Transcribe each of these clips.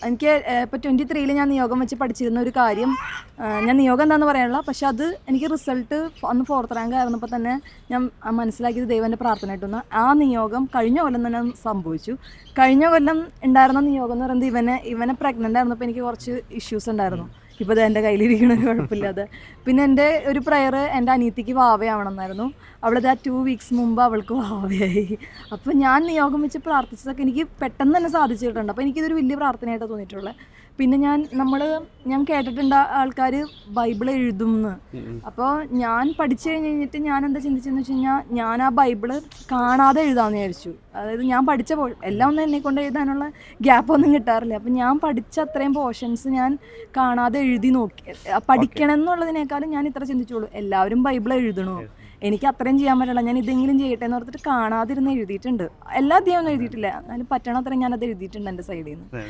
എനിക്ക് ഇപ്പോൾ 23-ൽ ഞാൻ നിയോഗം വെച്ച് പഠിച്ചിരുന്ന ഒരു കാര്യം, ഞാൻ നിയോഗം എന്താണെന്ന് പറയാനുള്ള, പക്ഷെ അത് എനിക്ക് റിസൾട്ട് അന്ന് 4th റാങ്ക് ആയിരുന്നപ്പോൾ തന്നെ ഞാൻ മനസ്സിലാക്കിയത് ദൈവൻ്റെ പ്രാർത്ഥനയായിട്ടൊന്ന് ആ നിയോഗം കഴിഞ്ഞ കൊല്ലം തന്നെ സംഭവിച്ചു. കഴിഞ്ഞ കൊല്ലം ഉണ്ടായിരുന്ന നിയോഗം എന്ന് പറയുന്നത് ഇവനെ പ്രഗ്നൻ്റ് ആയിരുന്നപ്പോൾ എനിക്ക് കുറച്ച് ഇഷ്യൂസ് ഉണ്ടായിരുന്നു. ഇപ്പോൾ ഇത് എൻ്റെ കയ്യിലിരിക്കണ ഒരു കുഴപ്പമില്ലാതെ. പിന്നെ എൻ്റെ ഒരു പ്രയർ എൻ്റെ അനിയത്തിക്ക് വാവയാവണം എന്നായിരുന്നു. അവളത് 2 വീക്സ് മുമ്പ് അവൾക്ക് വാവയായി. അപ്പോൾ ഞാൻ നിയോഗം വെച്ച് പ്രാർത്ഥിച്ചതൊക്കെ എനിക്ക് പെട്ടെന്ന് തന്നെ സാധിച്ചിട്ടുണ്ട്. അപ്പോൾ എനിക്കിതൊരു വലിയ പ്രാർത്ഥനയായിട്ട് തോന്നിയിട്ടുള്ളത്. പിന്നെ ഞാൻ കേട്ടിട്ടുണ്ട് ആൾക്കാർ ബൈബിൾ എഴുതും എന്ന്. അപ്പോൾ ഞാൻ പഠിച്ചു കഴിഞ്ഞിട്ട് ഞാൻ എന്താ ചിന്തിച്ചതെന്ന് വെച്ച് കഴിഞ്ഞാൽ, ഞാൻ ആ ബൈബിള് കാണാതെ എഴുതാമെന്ന് വിചാരിച്ചു. അതായത് ഞാൻ പഠിച്ച എല്ലാം ഒന്നും എന്നെക്കൊണ്ട് എഴുതാനുള്ള ഗ്യാപ്പൊന്നും കിട്ടാറില്ല. അപ്പം ഞാൻ പഠിച്ച അത്രയും പോർഷൻസ് ഞാൻ കാണാതെ എഴുതി നോക്കി. പഠിക്കണം എന്നുള്ളതിനേക്കാളും ഞാൻ ഇത്ര ചിന്തിച്ചോളൂ, എല്ലാവരും ബൈബിൾ എഴുതണോ, എനിക്ക് അത്രയും ചെയ്യാൻ പറ്റില്ല, ഞാൻ ഇതെങ്കിലും ചെയ്യട്ടെ എന്ന് ഓർത്തിട്ട് കാണാതിരുന്ന് എഴുതിയിട്ടുണ്ട്. എല്ലാ അധ്യായവും എഴുതിയിട്ടില്ല, എന്നാലും പറ്റണത്രയും ഞാനത് എഴുതിയിട്ടുണ്ട് എൻ്റെ സൈഡിൽ നിന്ന്.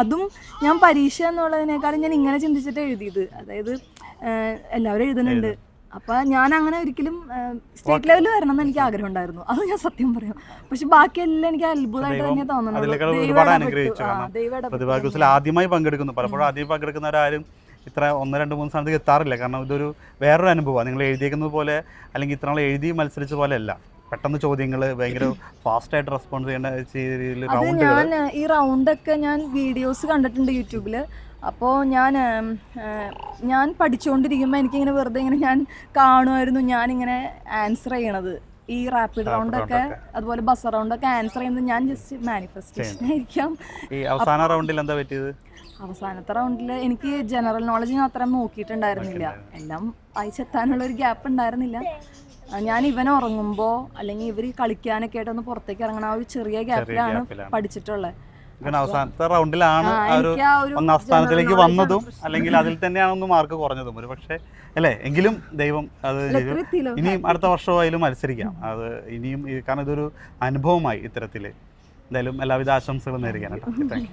അതും ഞാൻ പരീക്ഷ എന്നുള്ളതിനേക്കാളും ഞാൻ ഇങ്ങനെ ചിന്തിച്ചിട്ട് എഴുതിയത്. അതായത് എല്ലാവരും എഴുതുന്നുണ്ട്, അപ്പം ഞാൻ അങ്ങനെ ഒരിക്കലും സ്റ്റേറ്റ് ലെവലിൽ വരണം എന്ന് എനിക്ക് ആഗ്രഹം ഉണ്ടായിരുന്നു. അത് ഞാൻ സത്യം പറയാം. പക്ഷെ ബാക്കിയെല്ലാം എനിക്ക് അത്ഭുതമായിട്ട് തന്നെ തോന്നുന്നു. ആദ്യമായി പങ്കെടുക്കുന്നു, പലപ്പോഴും ആദ്യം പങ്കെടുക്കുന്നവരാരും ഇത്ര 1, 2, 3 സ്ഥാനത്തേക്ക് എത്താറില്ല. കാരണം ഇതൊരു വേറൊരു അനുഭവമാണ്. നിങ്ങൾ എഴുതിയേക്കുന്നത് പോലെ അല്ലെങ്കിൽ ഇത്ര നാൾ എഴുതി മത്സരിച്ച പോലെ അല്ല. പെട്ടെന്ന് ചോദ്യങ്ങൾ ഭയങ്കര ഫാസ്റ്റായിട്ട് റെസ്പോണ്ട് ചെയ്യേണ്ട രീതിയിൽ ഞാൻ ഈ റൗണ്ടൊക്കെ ഞാൻ വീഡിയോസ് കണ്ടിട്ടുണ്ട് യൂട്യൂബിൽ. അപ്പോൾ ഞാൻ പഠിച്ചുകൊണ്ടിരിക്കുമ്പോൾ എനിക്കിങ്ങനെ വെറുതെ ഇങ്ങനെ ഞാൻ കാണുമായിരുന്നു ഞാനിങ്ങനെ ആൻസർ ചെയ്യണത്. ഈ റാപ്പിഡ് റൗണ്ടൊക്കെ അതുപോലെ ബസ് റൗണ്ടൊക്കെ ആൻസർ ചെയ്യുന്നത് ഞാൻ ജസ്റ്റ് മാനിഫെസ്റ്റേഷൻ ആയിരിക്കാം. അവസാന റൗണ്ടിൽ എന്താ പറ്റിയത്? അവസാനത്തെ റൗണ്ടിൽ എനിക്ക് ജനറൽ നോളജ് ഞാൻ അത്ര നോക്കിയിട്ടുണ്ടായിരുന്നില്ല. എല്ലാം വായിച്ചെത്താനുള്ള ഒരു ഗ്യാപ്പ് ഉണ്ടായിരുന്നില്ല. ഞാൻ ഇവൻ ഉറങ്ങുമ്പോൾ അല്ലെങ്കിൽ ഇവർ കളിക്കാനൊക്കെ ആയിട്ടൊന്ന് പുറത്തേക്ക് ഇറങ്ങണ ആ ഒരു ചെറിയ ഗ്യാപ്പിലാണ് പഠിച്ചിട്ടുള്ളത്. അവസാനത്തെ റൗണ്ടിലാണ് ഒന്നാം സ്ഥാനത്തിലേക്ക് വന്നതും അല്ലെങ്കിൽ അതിൽ തന്നെയാണ് മാർക്ക് കുറഞ്ഞതും ഒരു പക്ഷേ അല്ലേ. എങ്കിലും ദൈവം അത് ഇനിയും അടുത്ത വർഷമായാലും മത്സരിക്കാം. അത് ഇനിയും കാരണം ഇതൊരു അനുഭവമായി ഇത്തരത്തിൽ. എന്തായാലും എല്ലാവിധ ആശംസകളും നേരുകയാണ്. Thank you.